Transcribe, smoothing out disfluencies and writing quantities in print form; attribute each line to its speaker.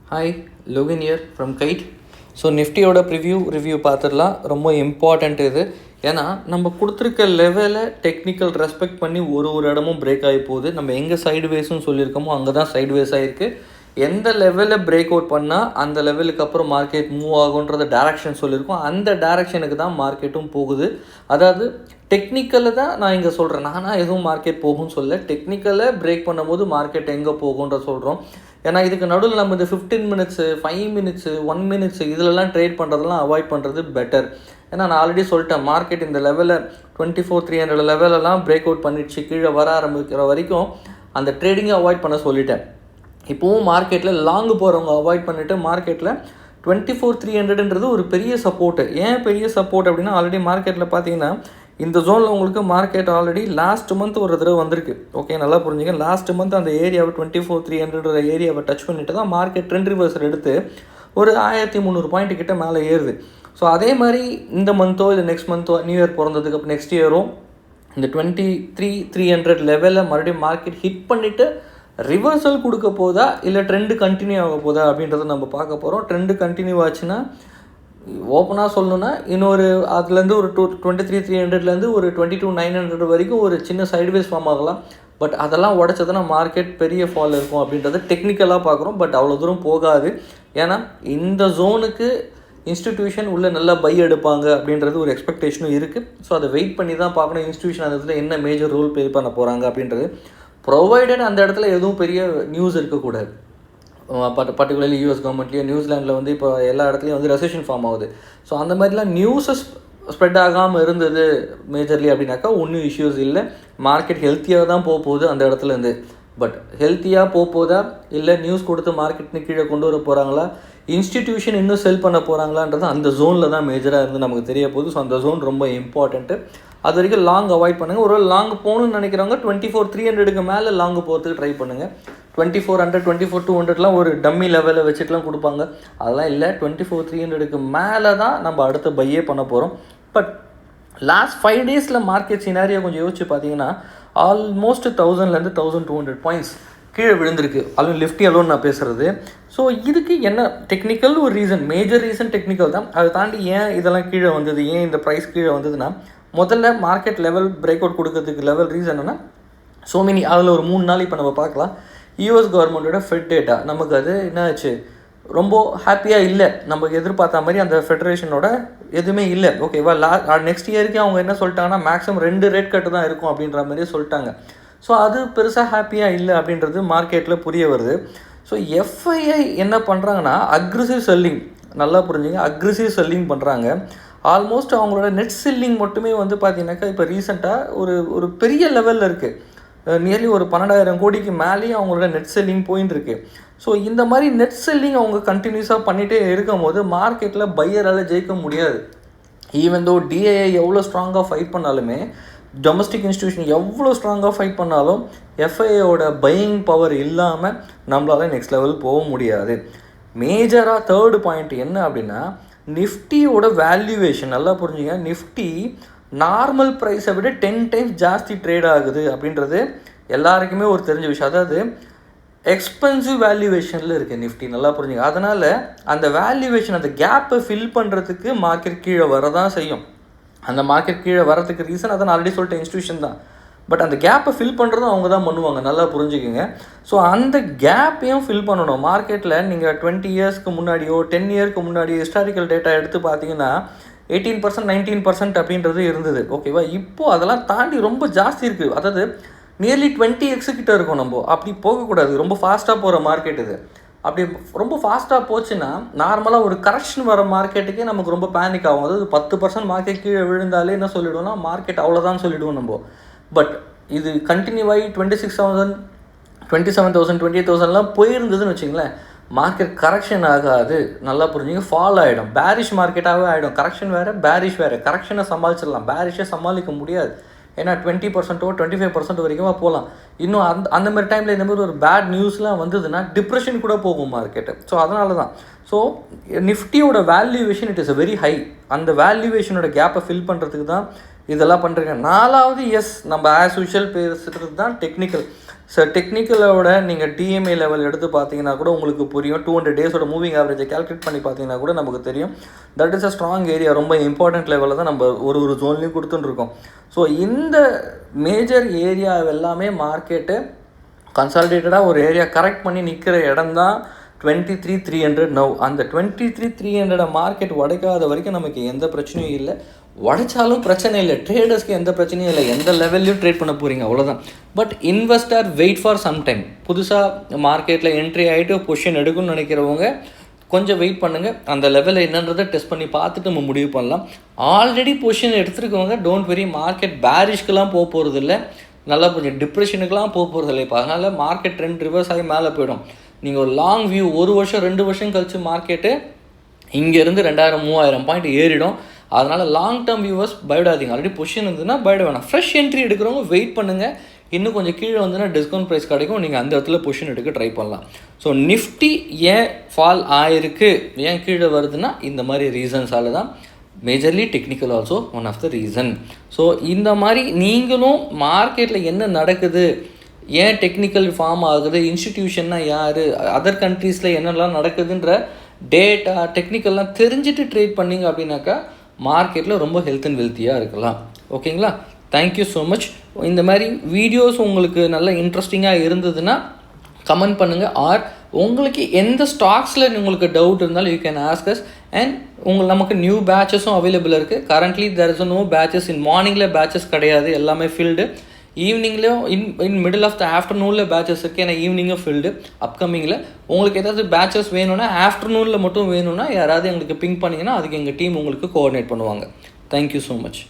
Speaker 1: Hi, லோகின் here from Kite. So நிஃப்டியோட review பார்த்துடலாம். ரொம்ப இம்பார்ட்டண்ட் இது. ஏன்னா நம்ம கொடுத்துருக்க லெவலை டெக்னிக்கல் ரெஸ்பெக்ட் பண்ணி ஒரு இடமும் பிரேக் ஆகி போகுது. நம்ம எங்கே சைடுவேஸ்ன்னு சொல்லியிருக்கோமோ அங்கே தான் சைடுவேஸ் ஆகிருக்கு. எந்த லெவலில் பிரேக் அவுட் பண்ணால் அந்த லெவலுக்கு அப்புறம் மார்க்கெட் மூவ் ஆகுன்றத டேரக்ஷன் சொல்லியிருக்கோம். அந்த டேரக்ஷனுக்கு தான் மார்க்கெட்டும் போகுது. அதாவது டெக்னிக்கலில் தான் நான் இங்கே சொல்கிறேன். நானாக எதுவும் மார்க்கெட் போகும்னு சொல்ல, டெக்னிக்கலை பிரேக் பண்ணும்போது மார்க்கெட் எங்கே போகுன்ற சொல்கிறோம். ஏன்னா இதுக்கு நடுவில் நம்ம இந்த 15 மினிட்ஸு 5 மினிட்ஸு 1 மினிட்ஸு இதிலெல்லாம் ட்ரேட் பண்ணுறதெல்லாம் அவாய்ட் பண்ணுறது பெட்டர். ஏன்னா நான் ஆல்ரெடி சொல்லிட்டேன், மார்க்கெட் இந்த லெவலில் 24,300 லெவலெல்லாம் பிரேக் அவுட் பண்ணிடுச்சு. கீழே வர ஆரம்பிக்கிற வரைக்கும் அந்த ட்ரேடிங்கை அவாய்ட் பண்ண சொல்லிட்டேன். இப்போவும் மார்க்கெட்டில் லாங்கு போகிறவங்க அவாய்ட் பண்ணிவிட்டு மார்க்கெட்டில் 24,300ன்றது ஒரு பெரிய சப்போர்ட்டு. ஏன் பெரிய சப்போர்ட் அப்படின்னா, ஆல்ரெடி மார்க்கெட்டில் பார்த்தீங்கன்னா இந்த ஜோனில் உங்களுக்கு மார்க்கெட் ஆல்ரெடி லாஸ்ட் மந்த் ஒரு தடவை வந்திருக்கு. ஓகே, நல்லா புரிஞ்சுங்க. லாஸ்ட் மந்த் அந்த ஏரியாவை 24,300 ஏரியாவை டச் பண்ணிட்டு தான் மார்க்கெட் ட்ரெண்ட் ரிவர்சல் எடுத்து ஒரு 1300 பாயிண்ட் கிட்ட மேலே ஏறுது. ஸோ அதே மாதிரி இந்த மந்த்தோ இல்லை நெக்ஸ்ட் மந்த்தோ நியூ இயர் பிறந்ததுக்கு அப்புறம் நெக்ஸ்ட் இயரும் இந்த 23,300 லெவலில் மறுபடியும் மார்க்கெட் ஹிட் பண்ணிவிட்டு ரிவர்சல் கொடுக்க போதா இல்லை ட்ரெண்டு கண்டினியூ ஆக போதா அப்படின்றத நம்ம பார்க்க போகிறோம். ட்ரெண்டு கண்டினியூ ஆச்சுன்னா, ஓப்பனாக சொல்லணுன்னா, இன்னொரு அதுலேருந்து ஒரு 23,300லேருந்து ஒரு 22,900 வரைக்கும் ஒரு சின்ன சைட்வேஸ் ஃபார்ம் ஆகலாம். பட் அதெல்லாம் உடச்சதுன்னா மார்க்கெட் பெரிய ஃபால் இருக்கும் அப்படின்றத டெக்னிக்கலாக பார்க்குறோம். பட் அவ்வளோ தூரம் போகாது. ஏன்னா இந்த ஜோனுக்கு இன்ஸ்டிடியூஷன் உள்ளே நல்லா பை எடுப்பாங்க அப்படின்றது ஒரு எக்ஸ்பெக்டேஷனும் இருக்குது. ஸோ அதை வெயிட் பண்ணி தான் பார்க்கணும், இன்ஸ்டிடியூஷன் அந்த இடத்துல என்ன மேஜர் ரோல் ப்ளே பண்ண போகிறாங்க அப்படின்றது. ப்ரொவைடட் அந்த இடத்துல எதுவும் பெரிய நியூஸ் இருக்கக்கூடாது. பர்டிகுலர்லி யூஎஸ் கவர்மெண்ட்லேயே நியூசிலாண்டில் வந்து இப்போ எல்லா இடத்துலையும் வந்து ரெசெஷன் ஃபார்ம் ஆகுது. ஸோ அந்த மாதிரிலாம் நியூஸஸ் ஸ்ப்ரெட் ஆகாமல் இருந்தது மேஜர்லி அப்படின்னாக்கா ஒன்றும் இஷ்யூஸ் இல்லை. மார்க்கெட் ஹெல்த்தியாக தான் போகுது அந்த இடத்துலேருந்து. பட் ஹெல்த்தியாக போதா இல்லை நியூஸ் கொடுத்து மார்க்கெட்னு கீழே கொண்டு வர போகிறாங்களா, இன்ஸ்டிடியூஷன் இன்னும் செல் பண்ண போகிறாங்களான்றது அந்த ஜோனில் தான் மேஜராக இருந்து நமக்கு தெரிய போகுது. ஸோ அந்த ஜோன் ரொம்ப இம்பார்ட்டண்ட்டு. அது வரைக்கும் லாங் அவாய்ட் பண்ணுங்கள். ஒரு லாங் போகணுன்னு நினைக்கிறவங்க 24,300க்கு மேலே லாங் போகிறதுக்கு ட்ரை பண்ணுங்கள். 2400 24,200லாம் ஒரு டம்மி லெவலில் வச்சுட்டுலாம் கொடுப்பாங்க. அதெல்லாம் இல்லை. 24,300க்கு மேலே தான் நம்ம அடுத்த பையே பண்ண போகிறோம். பட் லாஸ்ட் 5 டேஸில் மார்க்கெட் சினாரியை கொஞ்சம் யோசிச்சு பார்த்தீங்கன்னா, ஆல்மோஸ்ட் 1000லேருந்து 1200 பாயிண்ட்ஸ் கீழே விழுந்திருக்கு. அதுவும் நிஃப்டி அலோன் நான் பேசுகிறது. ஸோ இதுக்கு என்ன டெக்னிக்கல் ஒரு ரீசன், மேஜர் ரீசன் டெக்னிக்கல் தான். அதை தாண்டி ஏன் இதெல்லாம் கீழே வந்தது, ஏன் இந்த ப்ரைஸ் கீழே வந்ததுன்னா, முதல்ல மார்க்கெட் லெவல் பிரேக் அவுட் கொடுக்கறதுக்கு லெவல் ரீசன் என்னன்னா, மெனி அதில் ஒரு 3 நாள் இப்போ நம்ம பார்க்கலாம். யூஎஸ் கவர்மெண்ட்டோட ஃபெட் டேட்டா நமக்கு அது என்ன ஆச்சு, ரொம்ப ஹாப்பியாக இல்லை. நமக்கு எதிர்பார்த்த மாதிரி அந்த ஃபெடரேஷனோட எதுவுமே இல்லை. ஓகேவா, நெக்ஸ்ட் இயருக்கு அவங்க என்ன சொல்லிட்டாங்கன்னா, மேக்ஸிமம் 2 ரேட் கட்டு தான் இருக்கும் அப்படின்ற மாதிரியே சொல்லிட்டாங்க. ஸோ அது பெருசாக ஹாப்பியாக இல்லை அப்படின்றது மார்க்கெட்டில் புரிய வருது. ஸோ எஃப்ஐஐ என்ன பண்ணுறாங்கன்னா, அக்ரெசிவ் செல்லிங், நல்லா புரிஞ்சுங்க, அக்ரெசிவ் செல்லிங் பண்ணுறாங்க. ஆல்மோஸ்ட் அவங்களோட நெட் செல்லிங் மட்டுமே வந்து பார்த்தீங்கன்னாக்கா இப்போ ரீசெண்டாக ஒரு பெரிய லெவலில் இருக்குது. நியர்லி ஒரு 12,000 கோடிக்கு மேலேயே அவங்களோட நெட் செல்லிங் போயின்னு இருக்கு. ஸோ இந்த மாதிரி நெட் செல்லிங் அவங்க கண்டினியூஸாக பண்ணிகிட்டே இருக்கும் போது மார்க்கெட்டில் பையரால் ஜெயிக்க முடியாது. ஈவன் தோ டிஐஐ எவ்வளோ ஸ்ட்ராங்காக ஃபைட் பண்ணாலுமே, டொமஸ்டிக் இன்ஸ்டிடியூஷன் எவ்வளோ ஸ்ட்ராங்காக ஃபைட் பண்ணாலும் எஃப்ஐஐயோட பையிங் பவர் இல்லாமல் நம்மளால் நெக்ஸ்ட் லெவல் போக முடியாது. மேஜராக தேர்டு பாயிண்ட் என்ன அப்படின்னா, நிஃப்டியோட வேல்யூவேஷன் நல்லா புரிஞ்சுங்க. நிஃப்டி நார்மல் ப்ரைஸை விட 10 டைம்ஸ் ஜாஸ்தி ட்ரேட் ஆகுது அப்படின்றது எல்லாருக்குமே ஒரு தெரிஞ்ச விஷயம். அதாவது எக்ஸ்பென்சிவ் வேல்யூவேஷனில் இருக்குது நிஃப்டி, நல்லா புரிஞ்சுங்க. அதனால் அந்த வேல்யூவேஷன், அந்த கேப்பை ஃபில் பண்ணுறதுக்கு மார்க்கெட் கீழே வரதான் செய்யும். அந்த மார்க்கெட் கீழே வரதுக்கு ரீசன் அதை நான் ஆல்ரெடி சொல்லிட்டேன், இன்ஸ்டியூஷன் தான். பட் அந்த கேப்பை ஃபில் பண்ணுறதும் அவங்க தான் பண்ணுவாங்க, நல்லா புரிஞ்சுக்குங்க. ஸோ அந்த கேப்பையும் ஃபில் பண்ணணும். மார்க்கெட்டில் நீங்கள் 20 இயர்ஸ்க்கு முன்னாடியோ 10 இயர்க்கு முன்னாடியோ ஹிஸ்டாரிக்கல் டேட்டா எடுத்து பார்த்தீங்கன்னா 18%, 19% அப்படின்றது இருந்தது. ஓகேவா, இப்போது அதெல்லாம் தாண்டி ரொம்ப ஜாஸ்தி இருக்குது. அதாவது நியர்லி 20x கிட்ட இருக்கும். நம்ம அப்படி போகக்கூடாது. ரொம்ப ஃபாஸ்ட்டாக போகிற மார்க்கெட் இது. அப்படி ரொம்ப ஃபாஸ்ட்டாக போச்சுன்னா நார்மலாக ஒரு கரெக்ஷன் வர மார்க்கெட்டுக்கே நமக்கு ரொம்ப பேனிக் ஆகும். அதாவது 10% மார்க்கெட் கீழே விழுந்தாலே என்ன சொல்லிவிடுவோம்னா, மார்க்கெட் அவ்வளோதான் சொல்லிவிடுவோம் நம்ம. பட் இது கண்டினியூ ஆகி 26,000, 27,000, 28,000லாம் போயிருந்ததுன்னு வச்சுங்களேன், மார்க்கெட் கரெக்ஷன் ஆகாது, நல்லா புரிஞ்சுங்க, ஃபால் ஆகிடும். பேரிஷ் மார்க்கெட்டாகவே ஆகிடும். கரெக்ஷன் வேறு, பேரிஷ் வேறு. கரெக்ஷனை சமாளிச்சிடலாம், பேரிஷை சமாளிக்க முடியாது. ஏன்னா 20%, 25% வரைக்கும் போகலாம். இன்னும் அந்த மாதிரி டைமில் இந்த மாதிரி ஒரு பேட் நியூஸ்லாம் வந்ததுன்னா டிப்ரெஷன் கூட போகும் மார்க்கெட்டு. ஸோ அதனால தான் நிஃப்டியோட valuation it is a very high. அந்த வேல்யூவேஷனோட கேப்பை ஃபில் பண்ணுறதுக்கு தான் இதெல்லாம் பண்ணுறேங்க. 4வது, எஸ் நம்ம ஆஸ் யூஷுவல் பேசுகிறது தான் டெக்னிக்கல். ஸோ டெக்னிக்கலோட நீங்கள் டிஎம்ஏ லெவல் எடுத்து பார்த்தீங்கன்னா கூட உங்களுக்கு புரியும். 200 டேஸோட மூவிங் ஆவரேஜை கால்குலேட் பண்ணி பார்த்தீங்கன்னா கூட நமக்கு தெரியும். That is a strong area. ரொம்ப இம்பார்ட்டன்ட் லெவலில் தான் நம்ம ஒரு ஜோன்லையும் கொடுத்துட்டுருக்கோம். ஸோ இந்த மேஜர் ஏரியா எல்லாமே மார்க்கெட்டு கன்சாலிடேட்டடாக ஒரு ஏரியா கரெக்ட் பண்ணி நிற்கிற இடம் தான் 23,300 நவ். அந்த 23,300 மார்க்கெட் உடைக்காத வரைக்கும் நமக்கு எந்த பிரச்சனையும் இல்லை. உடைச்சாலும் பிரச்சனை இல்லை, ட்ரேடர்ஸ்க்கு எந்த பிரச்சனையும் இல்லை, எந்த லெவல்லையும் ட்ரேட் பண்ண போகிறீங்க, அவ்வளோதான். But investor wait for some time. புதுசாக மார்க்கெட்டில் என்ட்ரி ஆகிட்டு பொசிஷன் எடுக்கணும்னு நினைக்கிறவங்க கொஞ்சம் வெயிட் பண்ணுங்கள். அந்த லெவலில் என்னன்றதை டெஸ்ட் பண்ணி பார்த்துட்டு நம்ம முடிவு பண்ணலாம். ஆல்ரெடி பொசிஷன் எடுத்துருக்கவங்க டோன்ட் வெரி, மார்க்கெட் பேரிஷ்க்கெலாம் போக போகிறது இல்லை, நல்லா கொஞ்சம் டிப்ரெஷனுக்கெலாம் போக போகிறது இல்லை. இப்போ அதனால் மார்க்கெட் ட்ரெண்ட் ரிவர்ஸ் ஆகி மேலே போயிடும். நீங்கள் ஒரு லாங் வியூ 1 வருஷம் 2 வருஷம் கழிச்சு மார்க்கெட்டு இங்கேருந்து 2000-3000 பாயிண்ட் ஏறிடும். அதனால் லாங் டேர்ம் வியூவர்ஸ் பயப்படாதீங்க. ஆல்ரெடி பொசிஷன் இருந்ததுன்னா பயப்பட வேணாம். ஃப்ரெஷ் என்ட்ரி எடுக்கிறவங்க வெயிட் பண்ணுங்கள். இன்னும் கொஞ்சம் கீழே வந்துன்னா டிஸ்கவுண்ட் ப்ரைஸ் கிடைக்கும், நீங்கள் அந்த இடத்துல பொசிஷன் எடுக்க ட்ரை பண்ணலாம். ஸோ நிஃப்டி ஏன் ஃபால் ஆயிருக்கு, ஏன் கீழே வருதுன்னா இந்த மாதிரி ரீசன்ஸால் தான். Majorly technical also one of the reason. So இந்த மாதிரி நீங்களும் மார்க்கெட்டில் என்ன நடக்குது, ஏன் டெக்னிக்கல் ஃபார்ம் ஆகுது, இன்ஸ்டிடியூஷன்னா யார், அதர் கண்ட்ரீஸில் என்னெல்லாம் நடக்குதுன்ற டேட்டா டெக்னிக்கல்லாம் தெரிஞ்சுட்டு ட்ரேட் பண்ணிங்க அப்படின்னாக்கா மார்க்கெட்டில் ரொம்ப ஹெல்த் அண்ட் வெல்த்தியாக இருக்கலாம். ஓகேங்களா? Thank you so much. இந்த மாதிரி வீடியோஸ் உங்களுக்கு நல்ல இன்ட்ரெஸ்டிங்காக இருந்ததுன்னா கமெண்ட் பண்ணுங்கள். ஆர் உங்களுக்கு எந்த ஸ்டாக்ஸில் உங்களுக்கு டவுட் இருந்தாலும் you can ask us. And நமக்கு நியூ பேட்சஸும் அவைலபிள் இருக்குது. Currently there is no batches. மார்னிங்கில் பேட்சஸ் கிடையாது, எல்லாமே ஃபில்டு. ஈவினிங்லேயும் இன் மிடில் ஆஃப் த ஆஃப்டர்நூனில் பேட்சஸ் இருக்குது. ஏன்னா ஈவினிங்கும் ஃபில்டு. அப்கமிங்கில் உங்களுக்கு ஏதாவது பேட்சஸ் வேணும்னா ஆஃப்டர்நூனில் மட்டும் வேணும்னா யாராவது எங்களுக்கு பிங்க் பண்ணிங்கன்னா அதுக்கு எங்கள் டீம் உங்களுக்கு கோஆர்டினேட் பண்ணுவாங்க. Thank you so much.